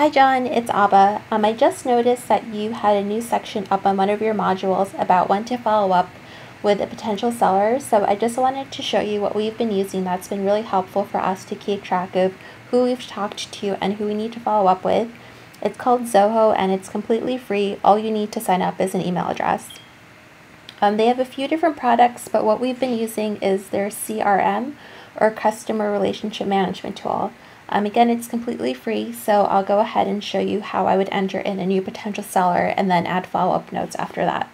Hi John, it's Abba. I just noticed that you had a new section up on one of your modules about when to follow up with a potential seller. So I just wanted to show you what we've been using that's been really helpful for us to keep track of who we've talked to and who we need to follow up with. It's called Zoho and it's completely free. All you need to sign up is an email address. They have a few different products, but what we've been using is their CRM or Customer Relationship Management tool. Again, it's completely free, so I'll go ahead and show you how I would enter in a new potential seller and then add follow-up notes after that.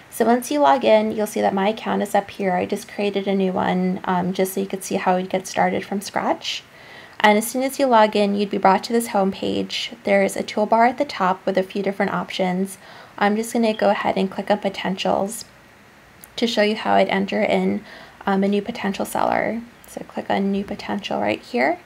So once you log in, you'll see that my account is up here. I just created a new one just so you could see how we'd get started from scratch. And as soon as you log in, you'd be brought to this home page. There's a toolbar at the top with a few different options. I'm just going to go ahead and click on potentials to show you how I'd enter in a new potential seller. So click on new potential right here.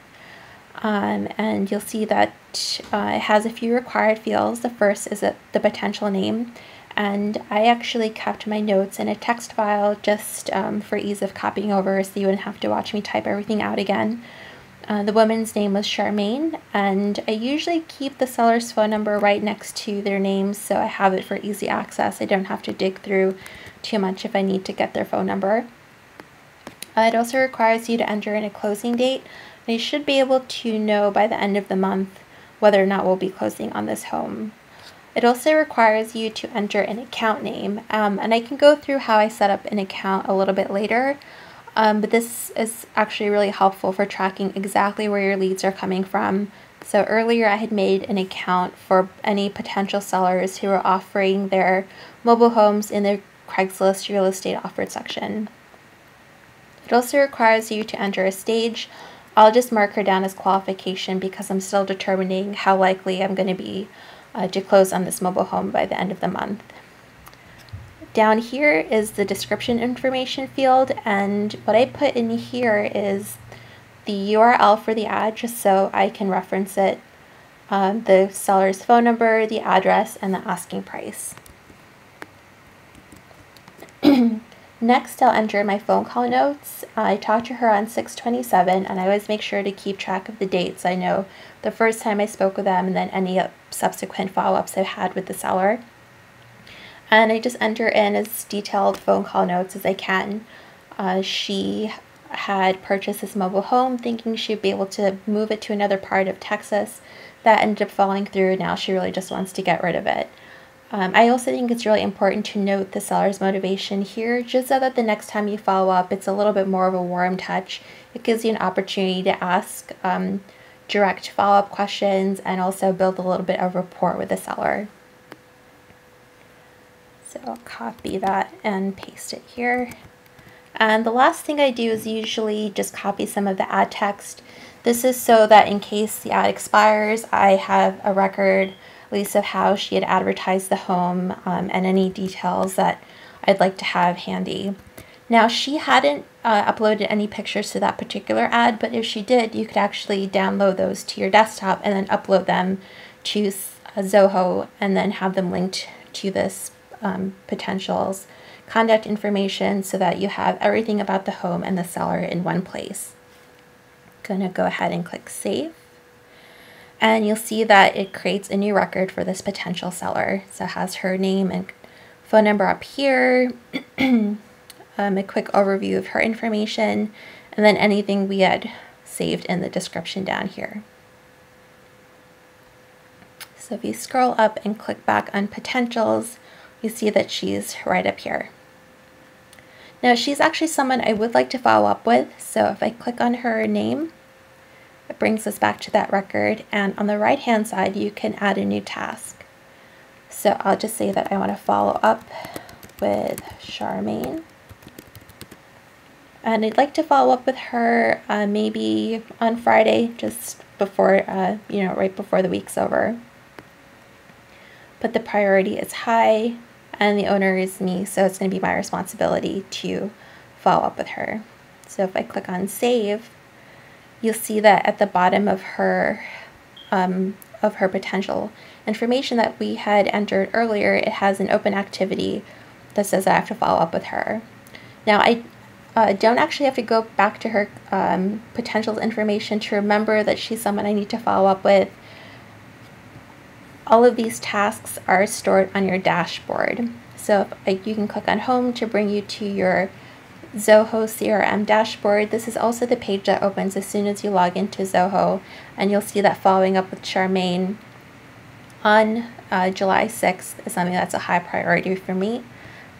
And you'll see that it has a few required fields. The first is the potential name, and I actually kept my notes in a text file just for ease of copying over so you wouldn't have to watch me type everything out again. The woman's name was Charmaine, and I usually keep the seller's phone number right next to their names so I have it for easy access. I don't have to dig through too much if I need to get their phone number. It also requires you to enter in a closing date. You should be able to know by the end of the month whether or not we'll be closing on this home. It also requires you to enter an account name, and I can go through how I set up an account a little bit later, but this is actually really helpful for tracking exactly where your leads are coming from. So earlier I had made an account for any potential sellers who were offering their mobile homes in the Craigslist real estate offered section. It also requires you to enter a stage. I'll just mark her down as qualification because I'm still determining how likely I'm going to be to close on this mobile home by the end of the month. Down here is the description information field, and what I put in here is the URL for the ad just so I can reference it, the seller's phone number, the address, and the asking price. Next, I'll enter my phone call notes. I talked to her on 6/27, and I always make sure to keep track of the dates. I know the first time I spoke with them and then any subsequent follow-ups I've had with the seller. And I just enter in as detailed phone call notes as I can. She had purchased this mobile home thinking she'd be able to move it to another part of Texas. That ended up falling through. Now she really just wants to get rid of it. I also think it's really important to note the seller's motivation here, just so that the next time you follow up, it's a little bit more of a warm touch. It gives you an opportunity to ask direct follow-up questions and also build a little bit of rapport with the seller. So I'll copy that and paste it here. And the last thing I do is usually just copy some of the ad text. This is so that in case the ad expires, I have a record at least of how she had advertised the home and any details that I'd like to have handy. Now, she hadn't uploaded any pictures to that particular ad, but if she did, you could actually download those to your desktop and then upload them to Zoho and then have them linked to this potential's contact information so that you have everything about the home and the seller in one place. I'm gonna go ahead and click Save. And you'll see that it creates a new record for this potential seller. So it has her name and phone number up here, a quick overview of her information, and then anything we had saved in the description down here. So if you scroll up and click back on potentials, you see that she's right up here. Now she's actually someone I would like to follow up with. So if I click on her name, it brings us back to that record, and on the right hand side you can add a new task. So I'll just say that I want to follow up with Charmaine, and I'd like to follow up with her maybe on Friday, just before right before the week's over. But the priority is high and the owner is me, so it's going to be my responsibility to follow up with her. So if I click on save, you'll see that at the bottom of her potential information that we had entered earlier, it has an open activity that says I have to follow up with her. Now I don't actually have to go back to her potential information to remember that she's someone I need to follow up with. all of these tasks are stored on your dashboard. So you can click on Home to bring you to your Zoho CRM dashboard. This is also the page that opens as soon as you log into Zoho, and you'll see that following up with Charmaine on July 6th is something that's a high priority for me.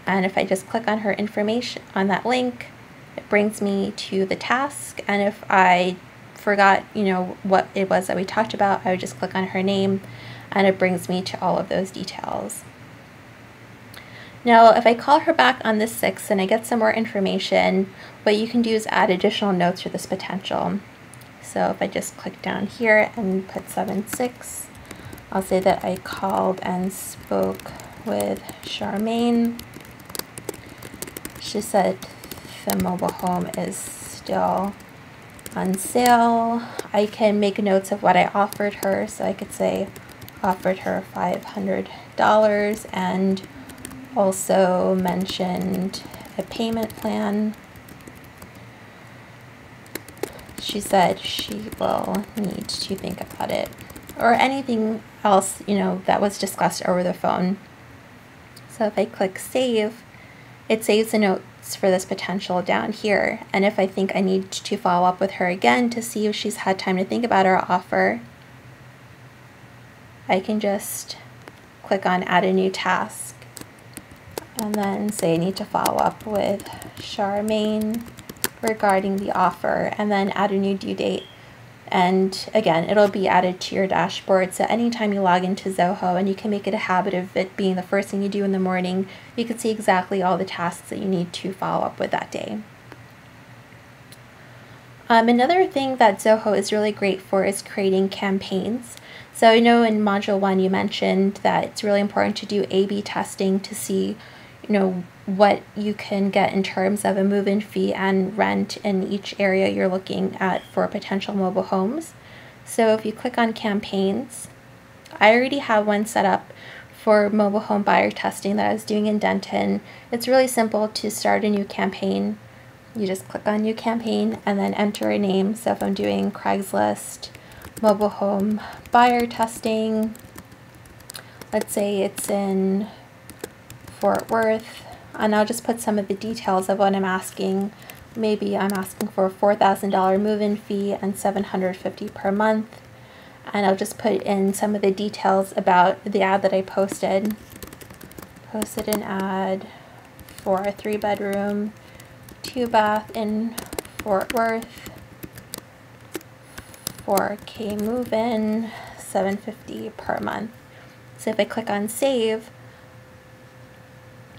And if I just click on her information on that link, it brings me to the task. And if I forgot, what it was that we talked about, I would just click on her name and it brings me to all of those details. Now, if I call her back on the 6th and I get some more information, what you can do is add additional notes for this potential. So if I just click down here and put 7/6, I'll say that I called and spoke with Charmaine. She said the mobile home is still on sale. I can make notes of what I offered her, so I could say offered her $500 and also mentioned a payment plan. She said she will need to think about it, or anything else that was discussed over the phone. So if I click save, it saves the notes for this potential down here. And if I think I need to follow up with her again to see if she's had time to think about her offer, I can just click on add a new task and then say I need to follow up with Charmaine regarding the offer, and then add a new due date. And again, it'll be added to your dashboard. So anytime you log into Zoho, and you can make it a habit of it being the first thing you do in the morning, you can see exactly all the tasks that you need to follow up with that day. Another thing that Zoho is really great for is creating campaigns. So I know in Module 1 you mentioned that it's really important to do A/B testing to see what you can get in terms of a move-in fee and rent in each area you're looking at for potential mobile homes. So if you click on campaigns, I already have one set up for mobile home buyer testing that I was doing in Denton. It's really simple to start a new campaign. You just click on new campaign and then enter a name. So if I'm doing Craigslist mobile home buyer testing, let's say it's in Fort Worth, and I'll just put some of the details of what I'm asking. Maybe I'm asking for a $4,000 move-in fee and $750 per month, and I'll just put in some of the details about the ad that I posted. Posted an ad for a 3-bedroom, 2-bath in Fort Worth, 4K move-in, $750 per month. So if I click on save,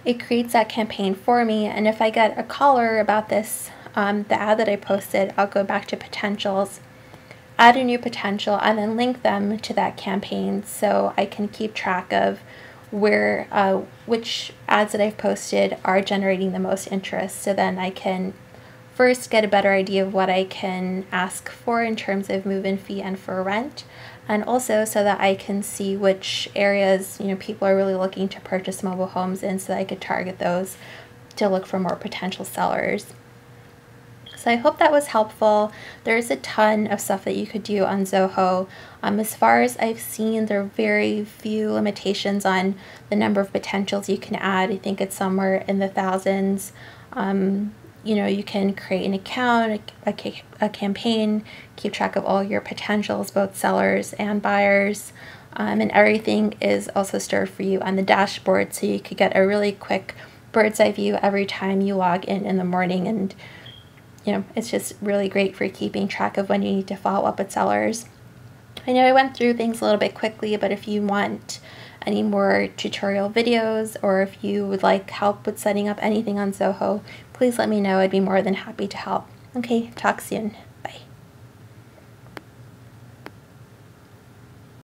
it creates that campaign for me. And if I get a caller about this, the ad that I posted, I'll go back to potentials, add a new potential, and then link them to that campaign so I can keep track of where which ads that I've posted are generating the most interest. So then I can first get a better idea of what I can ask for in terms of move-in fee and for rent, and also so that I can see which areas people are really looking to purchase mobile homes in, so that I could target those to look for more potential sellers. So I hope that was helpful. There's a ton of stuff that you could do on Zoho. As far as I've seen, there are very few limitations on the number of potentials you can add. I think it's somewhere in the thousands. You can create an account, a campaign, keep track of all your potentials, both sellers and buyers, and everything is also stored for you on the dashboard, so you could get a really quick bird's eye view every time you log in the morning. And it's just really great for keeping track of when you need to follow up with sellers. I know I went through things a little bit quickly, but if you want any more tutorial videos, or if you would like help with setting up anything on Zoho, please let me know. I'd be more than happy to help. Okay, talk soon.